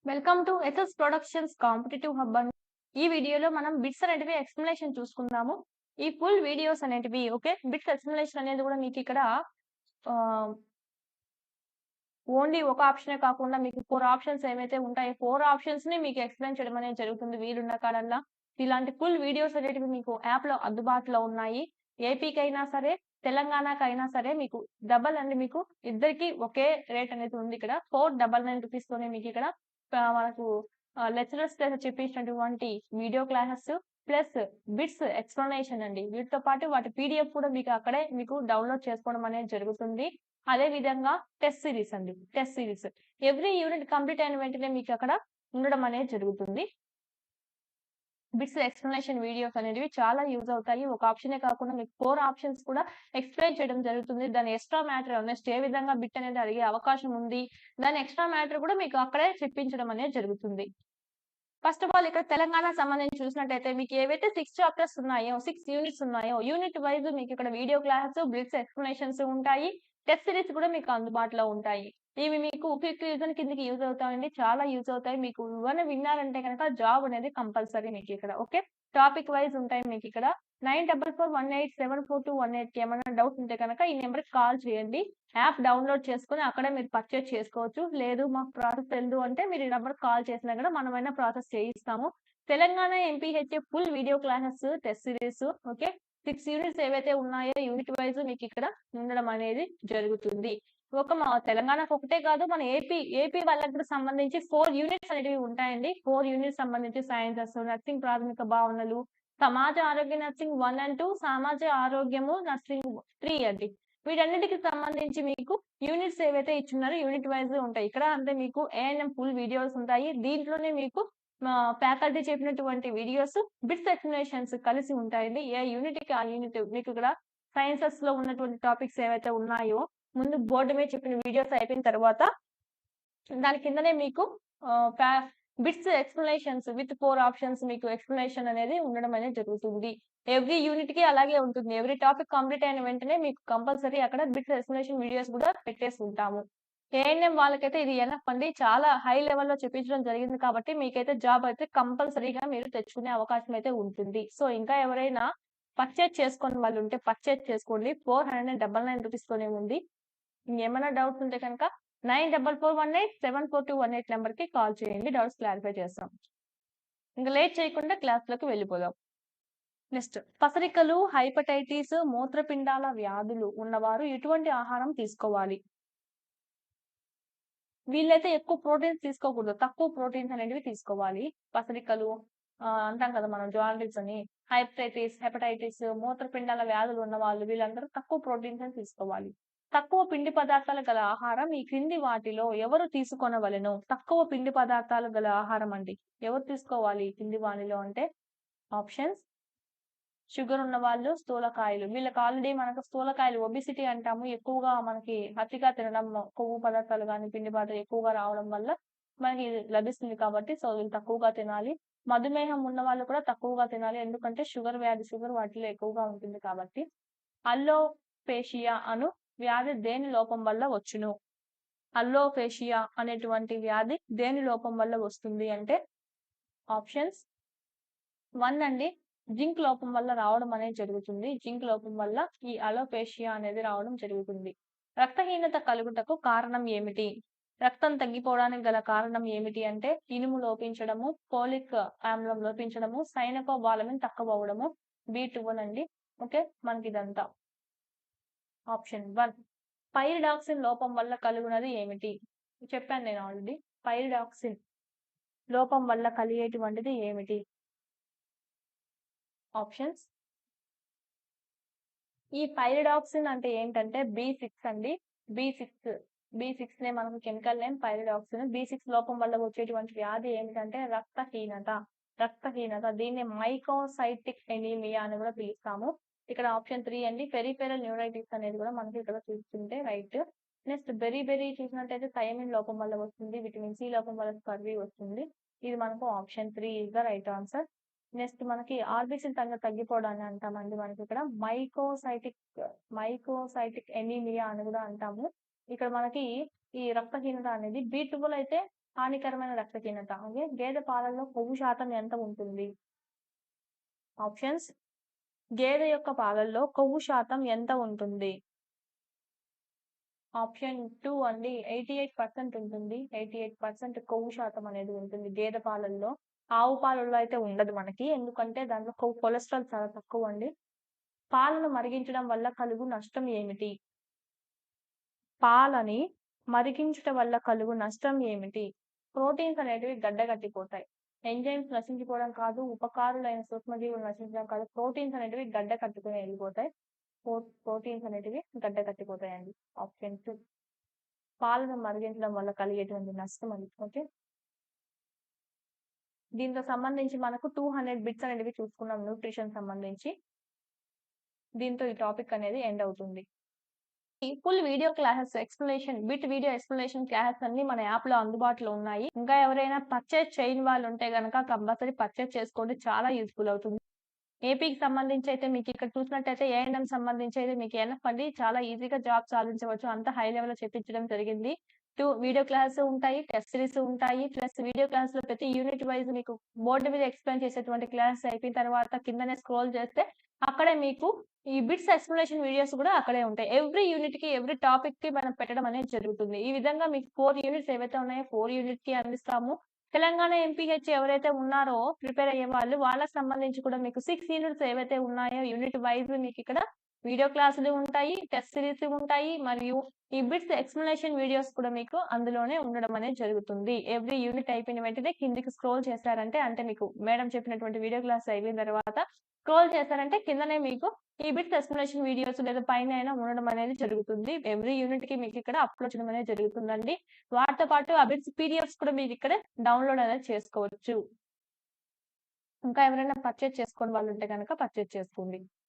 Welcome to ethos productions competitive hub అండి. ఈ వీడియోలో మనం బిట్స్ అనేటివి ఎక్స్ప్లెనేషన్ చూసుకుందాము. ఈ ఫుల్ వీడియోస్ అనేటివి ఓకే బిట్స్ ఎక్స్ప్లెనేషన్ అనేది కూడా మీకు ఇక్కడ ఓన్లీ ఒక ఆప్షనే కాకుండా మీకు 4 ఆప్షన్స్ ఏవైతే ఉంటాయో 4 ఆప్షన్స్ ని మీకు ఎక్స్ప్లెయిన్ చేయడం అనేది జరుగుతుంది వీలున్న కాడల్లా. ఇలాంటి ఫుల్ వీడియోస్ అనేటివి మీకు యాప్ లో అందుబాటులో ఉన్నాయి. ఏపీకైనా సరే తెలంగాణకైనా సరే మీకు డబల్ అండి, మీకు ఇద్దరికి ఒకే రేట్ అనేది ఉంది. ఇక్కడ 499 రూపీస్ తోనే మీకు ఇక్కడ మనకు లెక్చరర్స్ చేత చెప్పించినటువంటి video classes plus bits explanation అండి. వీటితో పాటు వాటి పీడిఎఫ్ కూడా మీకు అక్కడే మీకు డౌన్లోడ్ చేసుకోవడం అనేది జరుగుతుంది. అదే విధంగా టెస్ట్ సిరీస్ అండి. Test series every unit complete అయిన వెంటనే మీకు అక్కడ ఉండడం అనేది జరుగుతుంది. బిట్స్ ఎక్స్ప్లెనేషన్ వీడియోస్ అనేవి చాలా యూజ్ అవుతాయి. ఒక ఆప్షనే కాకుండా మీకు 4 ఆప్షన్స్ కూడా ఎక్స్ప్లెయిన్ చేయడం జరుగుతుంది. దాని ఎక్స్ట్రా మ్యాటర్ నెక్స్ట్ ఏ విధంగా బిట్ అనేది అడిగే అవకాశం ఉంది, దాని ఎక్స్ట్రా మ్యాటర్ కూడా మీకు అక్కడే చెప్పించడం అనేది జరుగుతుంది. ఫస్ట్ ఆఫ్ ఆల్ ఇక్కడ తెలంగాణ సంబంధించి చూసినట్టయితే మీకు ఏవైతే 6 చాప్టర్స్ ఉన్నాయో 6 యూనిట్స్ ఉన్నాయో యూనిట్ వైజ్ మీకు ఇక్కడ వీడియో క్లాసెస్ బిట్స్ ఎక్స్ప్లెనేషన్స్ ఉంటాయి. టెస్ట్ సిరీస్ కూడా మీకు అందుబాటులో ఉంటాయి. ఇవి మీకు క్విక్ రివిజన్ కిందకి యూజ్ అవుతాయండి. చాలా యూజ్ అవుతాయి. మీకు ఇవన్నీ విన్నారంటే కనుక జాబ్ అనేది కంపల్సరీ మీకు ఇక్కడ ఓకే. టాపిక్ వైజ్ ఉంటాయి మీకు ఇక్కడ 9441874218 కి ఏమైనా డౌట్స్ ఉంటే కనుక ఈ నెంబర్ కి కాల్ చేయండి. యాప్ డౌన్లోడ్ చేసుకుని అక్కడే మీరు పర్చేస్ చేసుకోవచ్చు. లేదు మాకు ప్రాసెస్ తెలియదు అంటే మీరు ఈ నెంబర్ కాల్ చేసినా కూడా మనమైనా ప్రాసెస్ చేయిస్తాము. Telangana MPHA full video classes test series okay 6 units ఏవైతే ఉన్నాయో యూనిట్ వైజ్ మీకు ఇక్కడ ఉండడం అనేది జరుగుతుంది. ఒక మా తెలంగాణకు ఒకటే కాదు, మన ఏపీ వాళ్ళకి కూడా సంబంధించి 4 యూనిట్స్ అనేవి ఉంటాయండి. 4 యూనిట్స్ సంబంధించి సైన్సెస్, నర్సింగ్ ప్రాథమిక భావనలు, సమాజ ఆరోగ్య నర్సింగ్ 1 and 2, సమాజ ఆరోగ్యము నర్సింగ్ 3 అండి. వీటన్నిటికి సంబంధించి మీకు యూనిట్స్ ఏవైతే ఇచ్చున్నారో యూనిట్ వైజ్ ఉంటాయి. ఇక్కడ అంటే మీకు ఏఎన్ఎం ఫుల్ వీడియోస్ ఉంటాయి. దీంట్లోనే మీకు ఫ్యాకల్టీ చెప్పినటువంటి వీడియోస్ బిట్స్ ఎక్స్ప్లెనేషన్స్ కలిసి ఉంటాయండి. ఏ యూనిట్ కి ఆ యూనిట్ మీకు ఇక్కడ సైన్సెస్ లో ఉన్నటువంటి టాపిక్స్ ఏవైతే ఉన్నాయో ముందు బోర్డు మీద చెప్పిన వీడియోస్ అయిపోయిన తర్వాత దాని కిందనే మీకు బిట్స్ ఎక్స్ప్లెనేషన్స్ విత్ 4 ఆప్షన్స్ మీకు ఎక్స్ప్లెనేషన్ అనేది ఉండడం అనేది జరుగుతుంది. ఎవ్రీ యూనిట్ కి అలాగే ఉంటుంది. ఎవ్రీ టాపిక్ కంప్లీట్ అయిన వెంటనే మీకు కంపల్సరీ అక్కడ బిట్స్ ఎక్స్ప్లెనేషన్ వీడియోస్ కూడా పెట్టేసి ఉంటాము. ఏఎన్ఎం వాళ్ళకైతే ఇది ఎనఫ్ అండి. చాలా హై లెవెల్లో చెప్పించడం జరిగింది కాబట్టి మీకైతే జాబ్ అయితే కంపల్సరీగా మీరు తెచ్చుకునే అవకాశం అయితే ఉంటుంది. సో ఇంకా ఎవరైనా పర్చేజ్ చేసుకుని వాళ్ళు ఉంటే పర్చేజ్ చేసుకోండి. 499 రూపీస్ తోనే ఉంది. ఇంకేమైనా డౌట్స్ ఉంటే కనుక 9441874218 నెంబర్ కి కాల్ చేయండి. డౌట్స్ క్లారిఫై చేస్తాం. ఇంకా లేట్ చేయకుండా క్లాస్ లోకి వెళ్ళిపోదాం. నెక్స్ట్ పసరికలు, హైపటైటిస్, మూత్రపిండాల వ్యాధులు ఉన్నవారు ఎటువంటి ఆహారం తీసుకోవాలి? వీళ్ళైతే ఎక్కువ ప్రోటీన్స్ తీసుకోకూడదు, తక్కువ ప్రోటీన్స్ అనేవి తీసుకోవాలి. పసరికలు అంటాం కదా మనం జాండిస్ అని, హెపటైటిస్, మూత్రపిండాల వ్యాధులు ఉన్న వాళ్ళు వీళ్ళందరూ తక్కువ ప్రోటీన్స్ అని తీసుకోవాలి. తక్కువ పిండి పదార్థాలు గల ఆహారం ఈ క్రింది వాటిలో ఎవరు తీసుకొనవలెను? తక్కువ పిండి పదార్థాలు గల ఆహారం అండి. ఎవరు తీసుకోవాలి ఈ కింది వాటిలో అంటే ఆప్షన్స్ షుగర్ ఉన్న వాళ్ళు, స్థూలకాయలు. వీళ్ళకి ఆల్రెడీ మనకు స్థూలకాయలు ఒబిసిటీ అంటాము. ఎక్కువగా మనకి అతిగా తినడం, కొవ్వు పదార్థాలు కానీ పిండి పదార్థాలు ఎక్కువగా రావడం వల్ల మనకి లభిస్తుంది కాబట్టి సో వీళ్ళు తక్కువగా తినాలి. మధుమేహం ఉన్న వాళ్ళు కూడా తక్కువగా తినాలి. ఎందుకంటే షుగర్ వాటిలో ఎక్కువగా ఉంటుంది కాబట్టి. అల్లోపేషియా అను వ్యాధి దేని లోపం వల్ల వచ్చును? అల్లోపేషియా అనేటువంటి వ్యాధి దేని లోపం వల్ల వస్తుంది అంటే ఆప్షన్స్ 1 అండి, జింక్ లోపం వల్ల రావడం అనేది జరుగుతుంది. జింక్ లోపం వల్ల ఈ అలోపేషియా అనేది రావడం జరుగుతుంది. రక్తహీనత కలుగుటకు కారణం ఏమిటి? రక్తం తగ్గిపోవడానికి గల కారణం ఏమిటి అంటే ఇనుము లోపించడము, ఫోలిక్ ఆమ్లం లోపించడము, సైనకోబాలమిన్ తక్కువ అవ్వడము. B12 అండి. ఓకే మనకి ఇదంతా ఆప్షన్ 1. పైరిడాక్సిన్ లోపం వల్ల కలుగునది ఏమిటి? చెప్పాను నేను ఆల్రెడీ. పైరిడాక్సిన్ లోపం వల్ల కలిగేటువంటిది ఏమిటి? ఆప్షన్స్ ఈ పైరిడాక్సిన్ అంటే ఏంటంటే B6 అండి. B6 నే మనకు కెమికల్ నేమ్ పైరిడాక్సిన్. B6 లోపం వల్ల వచ్చేటువంటి వ్యాధి ఏమిటంటే రక్తహీనత. దీన్ని మైకోసైటిక్ ఎనీమియా అని కూడా పిలుస్తాము. ఇక్కడ ఆప్షన్ 3 అండి, పెరిఫెరల్ న్యూరైటిస్ అనేది కూడా మనకి ఇక్కడ చూస్తుంటే రైట్. నెక్స్ట్ బెరీ చూసినట్టయితే థైమిన్ లోపం వల్ల వస్తుంది. విటమిన్ సి లోపం వల్ల స్కర్వీ వస్తుంది. ఇది మనకు option 3 is the right answer. Next మనకి ఆర్బిసి తగ్గిపోవడాన్ని అంటామండి. మనకి ఇక్కడ మైకోసైటిక్ ఎనీమియా అని కూడా అంటాము. ఇక్కడ మనకి ఈ రక్తహీనత అనేది. B12 అయితే హానికరమైన రక్తహీనత. ఓకే. గేదె పాలల్లో కొవ్వు శాతం ఎంత ఉంటుంది? ఆప్షన్స్: గేదె యొక్క పాలల్లో కొవ్వు శాతం ఎంత ఉంటుంది? ఆప్షన్ 2 అండి 88% ఉంటుంది. 88% కొవ్వు శాతం అనేది ఉంటుంది గేదె పాలల్లో. ఆవు పాలల్లో అయితే ఉండదు మనకి. ఎందుకంటే దాంట్లో కొలెస్ట్రాల్ చాలా తక్కువండి. పాలను మరిగించడం వల్ల కలుగు నష్టం ఏమిటి? పాలని మరిగించుట వల్ల కలుగు నష్టం ఏమిటి? ప్రోటీన్స్ అనేటివి గడ్డకట్టిపోతాయి. ఎంజైమ్స్ నశించిపోవడం కాదు, ఉపకారులైన సూక్ష్మజీవులు నశించడం కాదు. ప్రోటీన్స్ అనేటివి గడ్డ కట్టుకొని వెళ్ళిపోతాయి. ప్రోటీన్స్ అనేటివి గడ్డ కట్టిపోతాయండి. ఆప్షన్ 2 పాలను మరిగించడం వల్ల కలిగేటువంటి నష్టం అది. ఓకే. దీంతో సంబంధించి మనకు 200 బిట్స్ అనేటివి చూసుకున్నాం న్యూట్రిషన్ సంబంధించి. దీంతో ఈ టాపిక్ అనేది ఎండ్ అవుతుంది. ఈ full video classes explanation, bit video explanation classes అన్నీ మన యాప్‌లో అందుబాటులో ఉన్నాయి. ఇంకా ఎవరైనా పర్చేజ్ చేయని వాళ్ళు ఉంటే గనక కంపల్సరీ పర్చేజ్ చేసుకోండి. చాలా యూజ్‌ఫుల్ అవుతుంది. ఏపీకి సంబంధించి అయితే మీకు ఇక్కడ చూసినట్టయితే A&M సంబంధించి అయితే మీకు ఎనఫ్ అండి. చాలా ఈజీగా జాబ్ సాధించవచ్చు. అంత హై లెవెల్‌లో చెప్పించడం జరిగింది. 2 వీడియో క్లాసెస్ ఉంటాయి. టెస్ట్ సిరీస్ ఉంటాయి. ప్లస్ వీడియో క్లాస్‌లో ప్రతి యూనిట్ వైస్ మీకు బోర్డ్ మీద ఎక్స్‌ప్లెయిన్ చేసేటువంటి క్లాసెస్ అయిపోయిన తర్వాత కిందనే స్క్రోల్ చేస్తే అక్కడే మీకు ఈ బిట్స్ ఎక్స్‌ప్లనేషన్ వీడియోస్ కూడా అక్కడే ఉంటాయి. ఎవ్రీ యూనిట్‌కి, ఎవ్రీ టాపిక్‌కి మనం పెట్టడం అనేది జరుగుతుంది. ఈ విధంగా మీకు 4 యూనిట్స్ ఏవైతే ఉన్నాయో 4 యూనిట్‌కి అందిస్తాము. తెలంగాణ ఎంపీహెచ్ ఎవరైతే ఉన్నారో ప్రిపేర్ అయ్యేవాళ్ళు వాళ్ళకి సంబంధించి కూడా మీకు 6 యూనిట్స్ ఏవైతే ఉన్నాయో యూనిట్ వైస్ మీకిక్కడ వీడియో క్లాసులు ఉంటాయి. టెస్ట్ సిరీస్ ఉంటాయి. మరియు ఈ బిట్స్ ఎక్స్‌ప్లనేషన్ వీడియోస్ కూడా మీకు అందులోనే ఉండడం అనేది జరుగుతుంది. ఎవ్రీ యూనిట్ అయిపోయిన వెంటనే కిందకి స్క్రోల్ చేశారంటే అంటే మీకు మేడం చెప్పినటువంటి వీడియో క్లాస్ అయిపోయిన తర్వాత స్క్రోల్ చేశారంటే కిందనే మీకు ఈ బిట్స్ ఎక్స్‌ప్లనేషన్ వీడియోస్ లేదా పైనైనా ఉండడం అనేది జరుగుతుంది. ఎవ్రీ యూనిట్‌కి మీకిక్కడ అప్‌లోడ్ చేయడం అనేది జరుగుతుందండి. వాటితో పాటు ఆ బిట్స్ పీడిఎఫ్స్ కూడా మీరిక్కడ డౌన్‌లోడ్ అనేది చేసుకోవచ్చు. ఇంకా ఎవరైనా పర్చేజ్ చేసుకోని వాళ్ళుంటే గనక పర్చేజ్ చేసుకోండి.